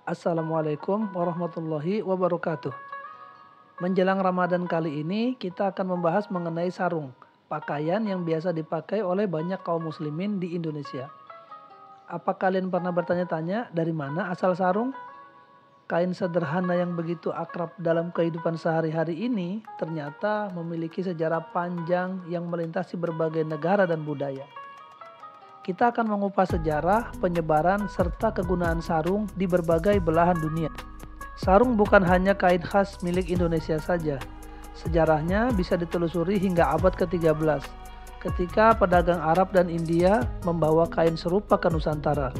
Assalamualaikum warahmatullahi wabarakatuh. Menjelang Ramadan kali ini, kita akan membahas mengenai sarung, pakaian yang biasa dipakai oleh banyak kaum muslimin di Indonesia. Apa kalian pernah bertanya-tanya dari mana asal sarung? Kain sederhana yang begitu akrab dalam kehidupan sehari-hari ini ternyata memiliki sejarah panjang yang melintasi berbagai negara dan budaya. Kita akan mengupas sejarah, penyebaran, serta kegunaan sarung di berbagai belahan dunia. Sarung bukan hanya kain khas milik Indonesia saja. Sejarahnya bisa ditelusuri hingga abad ke-13, ketika pedagang Arab dan India membawa kain serupa ke Nusantara.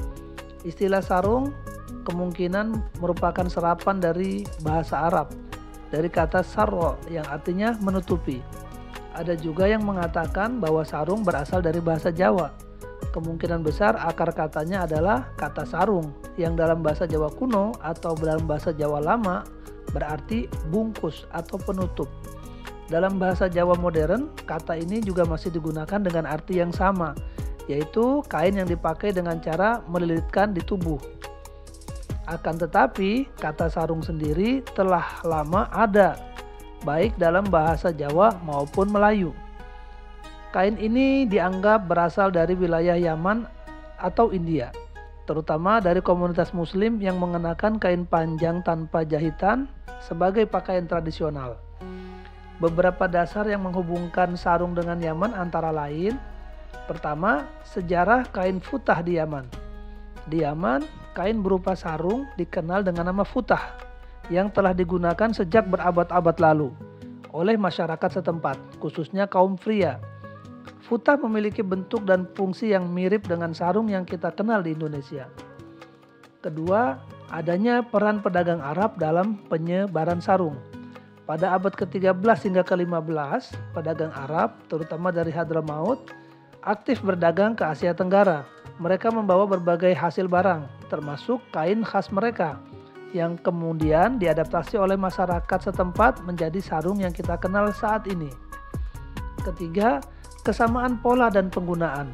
Istilah sarung kemungkinan merupakan serapan dari bahasa Arab, dari kata sarro yang artinya menutupi. Ada juga yang mengatakan bahwa sarung berasal dari bahasa Jawa. Kemungkinan besar akar katanya adalah kata sarung yang dalam bahasa Jawa kuno atau dalam bahasa Jawa lama berarti bungkus atau penutup. Dalam bahasa Jawa modern, kata ini juga masih digunakan dengan arti yang sama, yaitu kain yang dipakai dengan cara melilitkan di tubuh. Akan tetapi, kata sarung sendiri telah lama ada, baik dalam bahasa Jawa maupun Melayu. Kain ini dianggap berasal dari wilayah Yaman atau India, terutama dari komunitas muslim yang mengenakan kain panjang tanpa jahitan sebagai pakaian tradisional. Beberapa dasar yang menghubungkan sarung dengan Yaman antara lain: pertama, sejarah kain futah di Yaman. Di Yaman, kain berupa sarung dikenal dengan nama futah yang telah digunakan sejak berabad-abad lalu oleh masyarakat setempat, khususnya kaum pria. Futah memiliki bentuk dan fungsi yang mirip dengan sarung yang kita kenal di Indonesia. Kedua, adanya peran pedagang Arab dalam penyebaran sarung. Pada abad ke-13 hingga ke-15, pedagang Arab, terutama dari Hadramaut, aktif berdagang ke Asia Tenggara. Mereka membawa berbagai hasil barang, termasuk kain khas mereka, yang kemudian diadaptasi oleh masyarakat setempat menjadi sarung yang kita kenal saat ini. Ketiga, kesamaan pola dan penggunaan.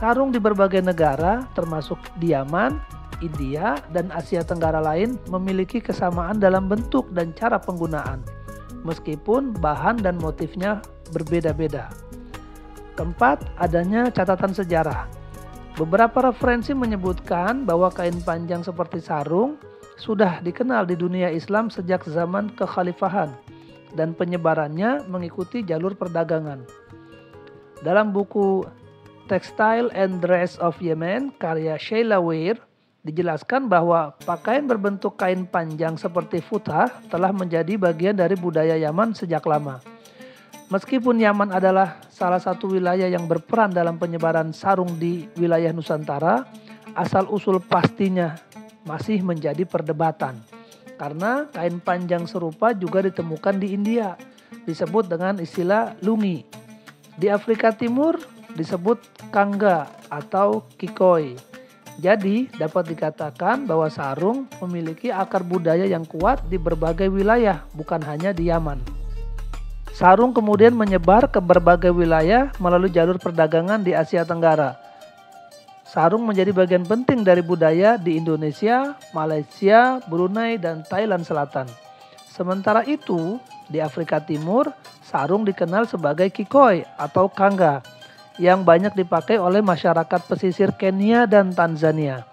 Sarung di berbagai negara, termasuk di Yaman, India, dan Asia Tenggara lain memiliki kesamaan dalam bentuk dan cara penggunaan, meskipun bahan dan motifnya berbeda-beda. Keempat, adanya catatan sejarah. Beberapa referensi menyebutkan bahwa kain panjang seperti sarung sudah dikenal di dunia Islam sejak zaman kekhalifahan, dan penyebarannya mengikuti jalur perdagangan. Dalam buku Textile and Dress of Yemen karya Sheila Weir dijelaskan bahwa pakaian berbentuk kain panjang seperti futah telah menjadi bagian dari budaya Yaman sejak lama. Meskipun Yaman adalah salah satu wilayah yang berperan dalam penyebaran sarung di wilayah Nusantara, asal-usul pastinya masih menjadi perdebatan. Karena kain panjang serupa juga ditemukan di India, disebut dengan istilah lungi. Di Afrika Timur disebut kangga atau kikoi. Jadi dapat dikatakan bahwa sarung memiliki akar budaya yang kuat di berbagai wilayah, bukan hanya di Yaman. Sarung kemudian menyebar ke berbagai wilayah melalui jalur perdagangan di Asia Tenggara. Sarung menjadi bagian penting dari budaya di Indonesia, Malaysia, Brunei, dan Thailand Selatan. Sementara itu, di Afrika Timur, sarung dikenal sebagai kikoi atau kangga yang banyak dipakai oleh masyarakat pesisir Kenya dan Tanzania.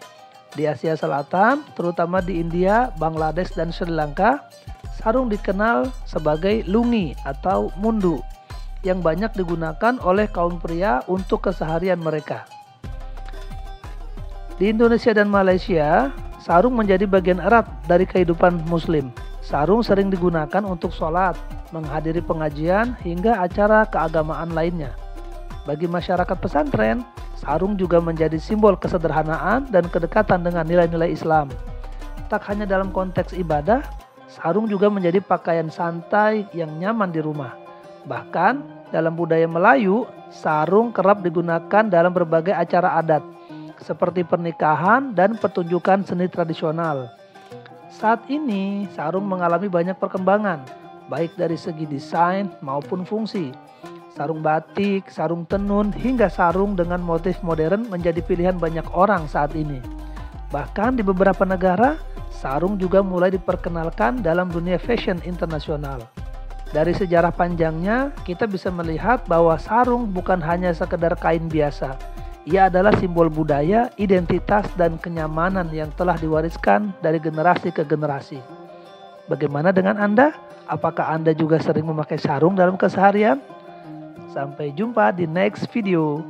Di Asia Selatan, terutama di India, Bangladesh, dan Sri Lanka, sarung dikenal sebagai lungi atau mundu yang banyak digunakan oleh kaum pria untuk keseharian mereka. Di Indonesia dan Malaysia, sarung menjadi bagian erat dari kehidupan muslim. Sarung sering digunakan untuk sholat, menghadiri pengajian, hingga acara keagamaan lainnya. Bagi masyarakat pesantren, sarung juga menjadi simbol kesederhanaan dan kedekatan dengan nilai-nilai Islam. Tak hanya dalam konteks ibadah, sarung juga menjadi pakaian santai yang nyaman di rumah. Bahkan dalam budaya Melayu, sarung kerap digunakan dalam berbagai acara adat, seperti pernikahan dan pertunjukan seni tradisional. Saat ini, sarung mengalami banyak perkembangan, baik dari segi desain maupun fungsi. Sarung batik, sarung tenun, hingga sarung dengan motif modern menjadi pilihan banyak orang saat ini. Bahkan di beberapa negara, sarung juga mulai diperkenalkan dalam dunia fashion internasional. Dari sejarah panjangnya, kita bisa melihat bahwa sarung bukan hanya sekedar kain biasa. Ia adalah simbol budaya, identitas, dan kenyamanan yang telah diwariskan dari generasi ke generasi. Bagaimana dengan Anda? Apakah Anda juga sering memakai sarung dalam keseharian? Sampai jumpa di next video.